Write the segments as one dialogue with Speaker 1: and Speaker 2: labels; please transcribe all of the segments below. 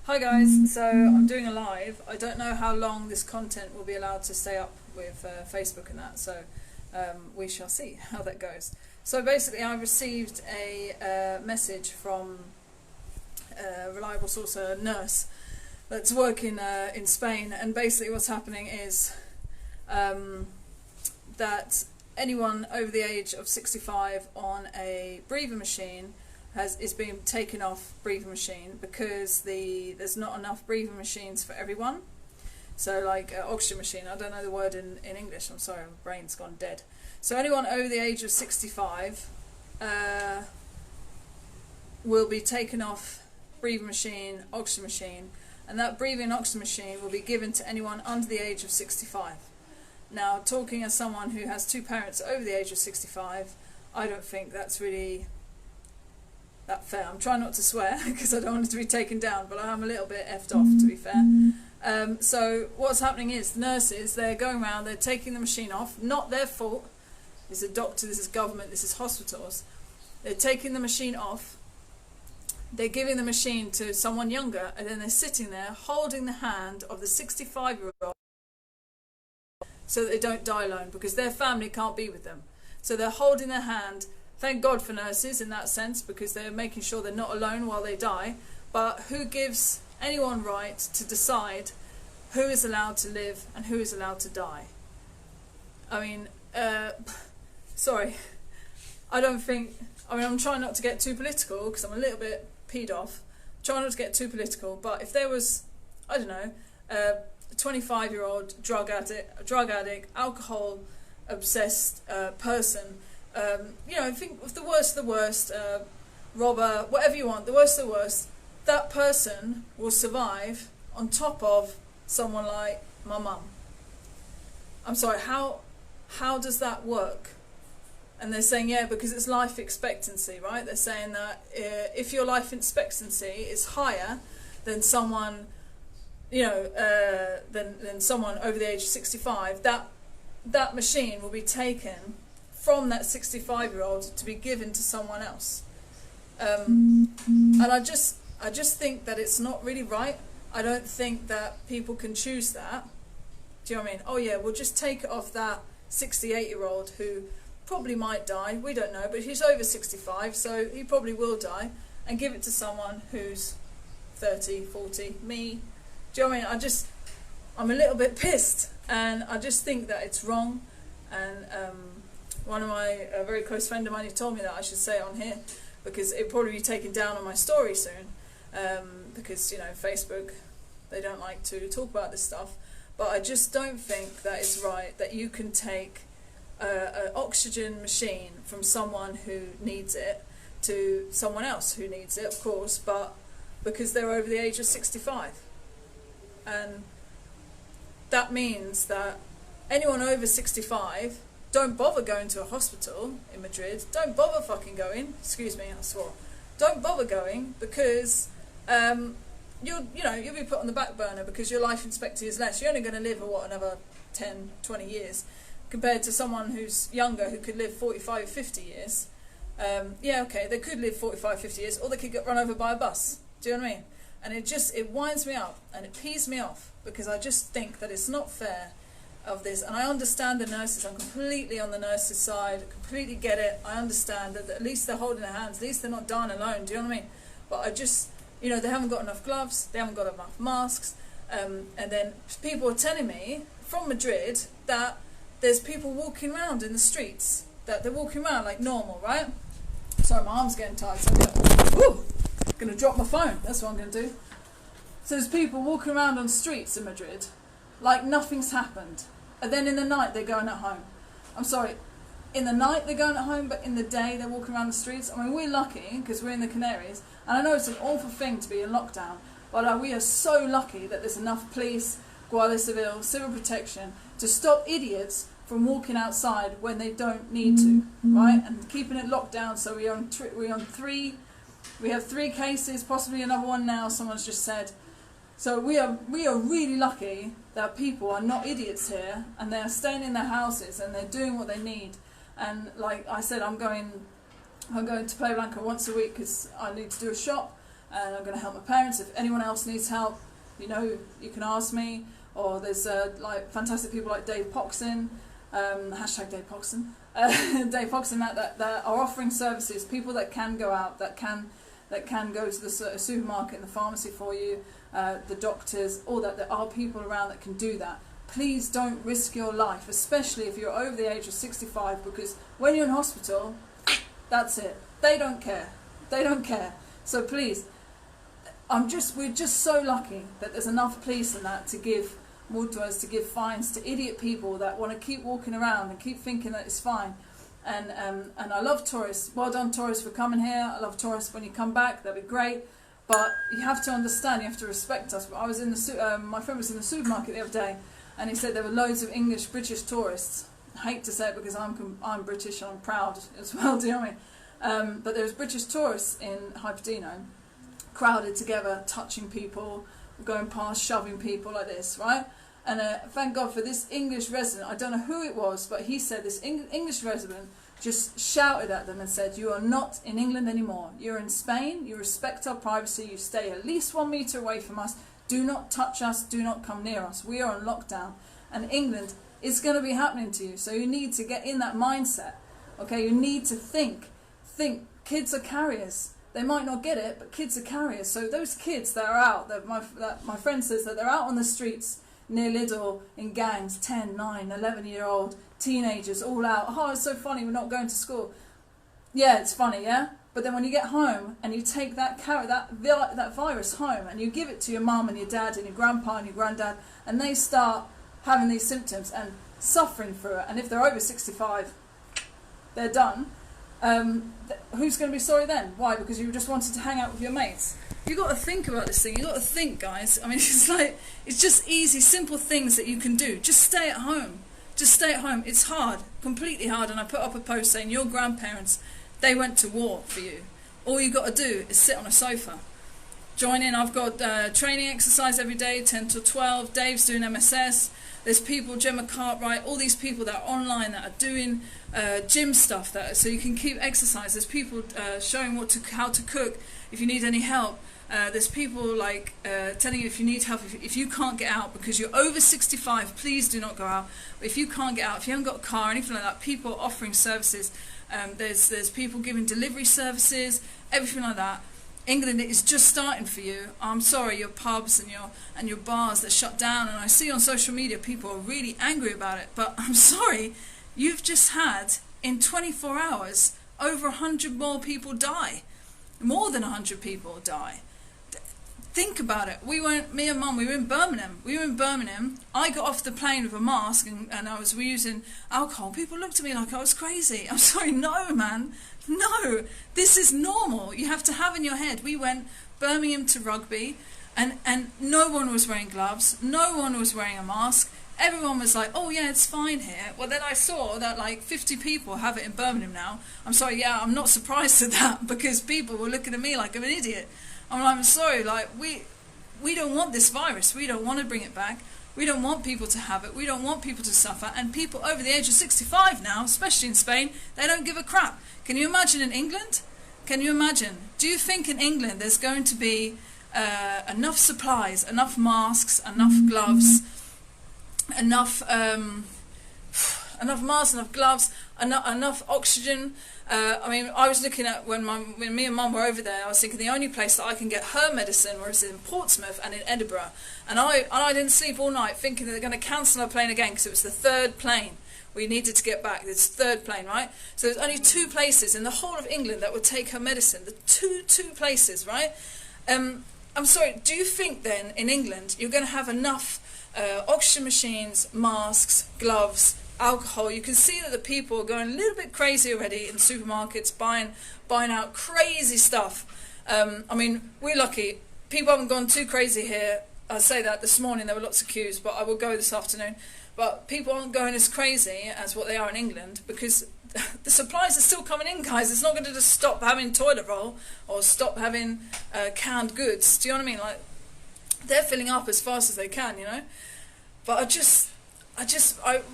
Speaker 1: Hi guys, so I'm doing a live. I don't know how long this content will be allowed to stay up with Facebook and that, so we shall see how that goes. So basically I received a message from a reliable source, a nurse that's working in Spain, and basically what's happening is that anyone over the age of 65 on a breathing machine is being taken off breathing machine because there's not enough breathing machines for everyone. So like oxygen machine, I don't know the word in English, I'm sorry, my brain's gone dead. So anyone over the age of 65 will be taken off breathing machine, oxygen machine, and that breathing oxygen machine will be given to anyone under the age of 65. Now, talking as someone who has two parents over the age of 65, I don't think that's really that fair. I'm trying not to swear because I don't want it to be taken down, but I am a little bit effed off, to be fair. So what's happening is the nurses, they're going around, they're taking the machine off, not their fault. This is a doctor, this is government, this is hospitals. They're taking the machine off, they're giving the machine to someone younger, and then they're sitting there holding the hand of the 65-year-old so that they don't die alone, because their family can't be with them. So they're holding their hand. Thank God for nurses in that sense, because they're making sure they're not alone while they die. But who gives anyone right to decide who is allowed to live and who is allowed to die? I mean, sorry, I don't think, I'm trying not to get too political because I'm a little bit peed off. Trying not to get too political, but if there was, I don't know, a 25-year-old drug addict, alcohol obsessed person, think of the worst, robber, whatever you want, the worst of the worst, that person will survive on top of someone like my mum. I'm sorry, how does that work? And they're saying, yeah, because it's life expectancy, right? They're saying that if your life expectancy is higher than someone, than someone over the age of 65, that machine will be taken from that 65-year-old to be given to someone else. And I just think that it's not really right. I don't think that people can choose that. Do you know what I mean? Oh yeah, we'll just take it off that 68-year-old who probably might die, we don't know, but he's over 65, so he probably will die, and give it to someone who's 30, 40, me. Do you know what I mean? I'm a little bit pissed, and I just think that it's wrong. And one of a very close friend of mine, who told me that I should say it on here, because it'll probably be taken down on my story soon, because Facebook, they don't like to talk about this stuff. But I just don't think that it's right that you can take an oxygen machine from someone who needs it to someone else who needs it, of course, but because they're over the age of 65. And that means that anyone over 65, don't bother going to a hospital in Madrid. Don't bother fucking going. Excuse me, I swore. Don't bother going, because you'll be put on the back burner because your life expectancy is less. You're only going to live another 10, 20 years compared to someone who's younger who could live 45, 50 years. Yeah, okay, they could live 45, 50 years, or they could get run over by a bus. Do you know what I mean? And it winds me up and it pees me off, because I just think that it's not fair of this. And I understand the nurses, I'm completely on the nurses' side, completely get it. I understand that at least they're holding their hands, at least they're not dying alone, do you know what I mean? But I just, they haven't got enough gloves, they haven't got enough masks, and then people are telling me from Madrid that there's people walking around in the streets, that they're walking around like normal, right? Sorry, my arm's getting tired, so I'm gonna drop my phone, that's what I'm gonna do. So there's people walking around on streets in Madrid like nothing's happened, and then in the night they're going at home. I'm sorry, in the night they're going at home, but in the day they're walking around the streets. I mean, we're lucky because we're in the Canaries, and I know it's an awful thing to be in lockdown, but we are so lucky that there's enough police, Guardia Civil, civil protection to stop idiots from walking outside when they don't need to, right? And keeping it locked down. So we have 3 cases, possibly another one now, someone's just said. So we are really lucky that people are not idiots here, and they are staying in their houses and they're doing what they need. And like I said, I'm going to Play Blanca once a week because I need to do a shop. and I'm going to help my parents. If anyone else needs help, you know, you can ask me. Or there's like fantastic people like Dave Poxon, hashtag Dave Poxon, Dave Poxon that are offering services. People that can go out, that can go to the supermarket and the pharmacy for you, the doctors, all that. There are people around that can do that. Please don't risk your life, especially if you're over the age of 65, because when you're in hospital, that's it. They don't care. They don't care. So please, we're just so lucky that there's enough police and that to give multas, to give fines to idiot people that want to keep walking around and keep thinking that it's fine. And I love tourists. Well done, tourists, for coming here. I love tourists. When you come back, that'd be great. But you have to understand, you have to respect us. I was in my friend was in the supermarket the other day, and he said there were loads of English, British tourists. I hate to say it because I'm British and I'm proud as well, do you know what I mean? But there was British tourists in Hyperdino, crowded together, touching people, going past, shoving people like this, right? And thank God for this English resident. I don't know who it was, but he said this English resident just shouted at them and said, "You are not in England anymore. You're in Spain. You respect our privacy. You stay at least 1 metre away from us. Do not touch us. Do not come near us. We are on lockdown. And England is going to be happening to you. So you need to get in that mindset. Okay, you need to think. Kids are carriers. They might not get it, but kids are carriers. So those kids that are out, that my friend says that they're out on the streets near Lidl in gangs, 10, 9, 11-year-old teenagers all out. Oh, it's so funny, we're not going to school. Yeah, it's funny, yeah? But then when you get home and you take that virus home and you give it to your mum and your dad and your grandpa and your granddad, and they start having these symptoms and suffering through it, and if they're over 65, they're done. Who's going to be sorry then? Why? Because you just wanted to hang out with your mates. You've got to think about this thing. You've got to think, guys. I mean, it's just easy, simple things that you can do. Just stay at home. Just stay at home. It's hard, completely hard. And I put up a post saying your grandparents, they went to war for you. All you got to do is sit on a sofa. Join in. I've got training exercise every day, 10 to 12. Dave's doing MSS. There's people, Gemma Cartwright, all these people that are online that are doing gym stuff, so you can keep exercise. There's people showing how to cook if you need any help. There's people like telling you if you need help, if you can't get out because you're over 65, please do not go out. But if you can't get out, if you haven't got a car or anything like that, people are offering services. There's people giving delivery services, everything like that. England is just starting for you. I'm sorry, your pubs and your bars that shut down, and I see on social media people are really angry about it, but I'm sorry, you've just had, in 24 hours, over 100 more people die. More than 100 people die. Think about it. Me and Mum, we were in Birmingham. I got off the plane with a mask and we were using alcohol. People looked at me like I was crazy. I'm sorry, no, man. No, this is normal. You have to have in your head. We went Birmingham to rugby and no one was wearing gloves. No one was wearing a mask. Everyone was like, oh yeah, it's fine here. Well, then I saw that like 50 people have it in Birmingham now. I'm sorry, yeah, I'm not surprised at that because people were looking at me like I'm an idiot. I'm sorry, like we don't want this virus. We don't want to bring it back. We don't want people to have it. We don't want people to suffer. And people over the age of 65 now, especially in Spain, they don't give a crap. Can you imagine in England? Can you imagine? Do you think in England there's going to be enough supplies, enough masks, enough gloves, enough masks, enough gloves, enough oxygen? I mean, I was looking at when me and Mum were over there, I was thinking the only place that I can get her medicine was in Portsmouth and in Edinburgh. And I didn't sleep all night thinking that they're going to cancel our plane again because it was the third plane we needed to get back. It's the third plane, right? So there's only 2 places in the whole of England that would take her medicine. The two places, right? I'm sorry, do you think then in England you're going to have enough oxygen machines, masks, gloves, alcohol? You can see that the people are going a little bit crazy already in supermarkets, buying out crazy stuff. I mean, we're lucky. People haven't gone too crazy here. I say that this morning there were lots of queues, but I will go this afternoon. But people aren't going as crazy as what they are in England because the supplies are still coming in, guys. It's not going to just stop having toilet roll or stop having canned goods. Do you know what I mean? Like, they're filling up as fast as they can, you know. But I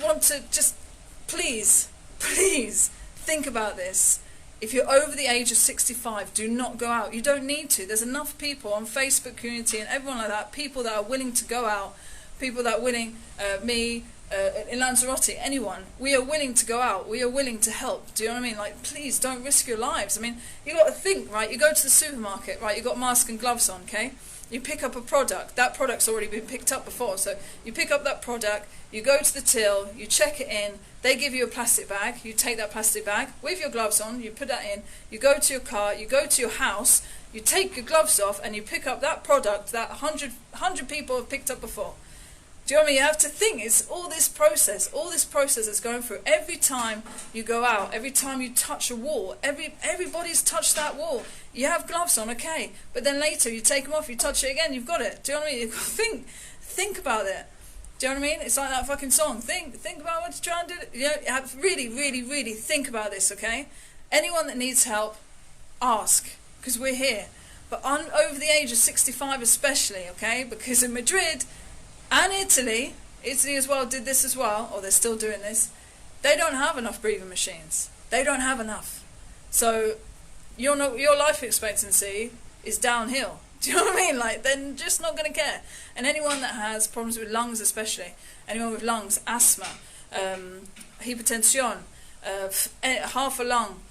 Speaker 1: want to just please think about this. If you're over the age of 65, do not go out. You don't need to. There's enough people on Facebook community and everyone like that, people that are willing to go out, people that are willing, me, in Lanzarote, anyone, we are willing to go out, we are willing to help. Do you know what I mean? Like, please don't risk your lives. I mean, you got to think, right? You go to the supermarket, right? You got mask and gloves on, okay? You pick up a product, that product's already been picked up before, so you pick up that product, you go to the till, you check it in, they give you a plastic bag, you take that plastic bag with your gloves on, you put that in, you go to your car, you go to your house, you take your gloves off and you pick up that product that 100 people have picked up before. Do you know what I mean? You have to think, it's all this process that's going through. Every time you go out, every time you touch a wall, everybody's touched that wall. You have gloves on, okay, but then later you take them off, you touch it again, you've got it. Do you know what I mean? You've got to think about it. Do you know what I mean? It's like that fucking song. Think about what you're trying to do. You know, you have to really think about this, okay? Anyone that needs help, ask, because we're here. But over the age of 65 especially, okay, because in Madrid and Italy as well did this as well, or they're still doing this, they don't have enough breathing machines. They don't have enough. So your life expectancy is downhill. Do you know what I mean? Like, they're just not going to care. And anyone that has problems with lungs especially, anyone with lungs, asthma, hypertension, half a lung,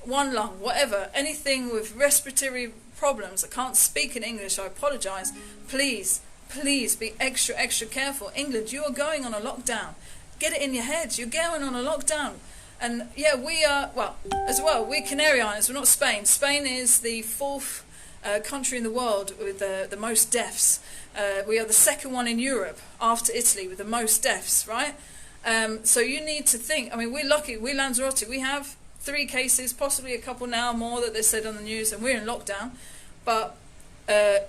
Speaker 1: one lung, whatever, anything with respiratory problems, I can't speak in English, I apologise, please be extra careful. England, you are going on a lockdown. Get it in your heads, you're going on a lockdown. And yeah, we are, well, as well, we're Canary Islands, we're not Spain. Spain is the fourth country in the world with the most deaths. We are the second one in Europe after Italy with the most deaths, right? So you need to think, I mean, we're lucky, we're Lanzarote, we have 3 cases, possibly a couple now more that they said on the news, and we're in lockdown. But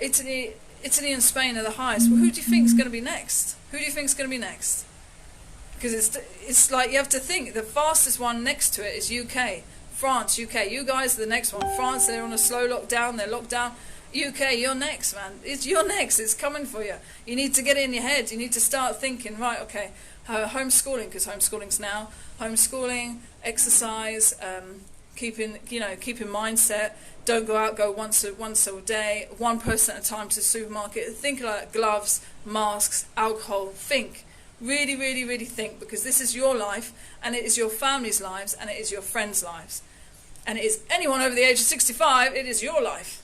Speaker 1: Italy and Spain are the highest. Well, who do you think is going to be next? Who do you think is going to be next? Because it's like, you have to think, the fastest one next to it is UK. France, UK, you guys are the next one. France, they're on a slow lockdown, they're locked down. UK, you're next, man. You're next, it's coming for you. You need to get it in your head. You need to start thinking, right, okay, homeschooling, because homeschooling's now. Homeschooling, exercise, keeping mindset. Don't go out, go once a day, one person at a time to the supermarket. Think like gloves, masks, alcohol. Think. Really think, because this is your life, and it is your family's lives, and it is your friends' lives. And it is anyone over the age of 65, it is your life.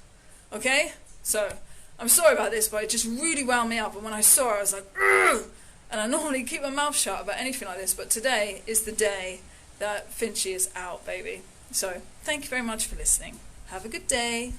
Speaker 1: Okay? So, I'm sorry about this, but it just really wound me up. And when I saw it, I was like, ugh! And I normally keep my mouth shut about anything like this, but today is the day that Finchy is out, baby. So, thank you very much for listening. Have a good day.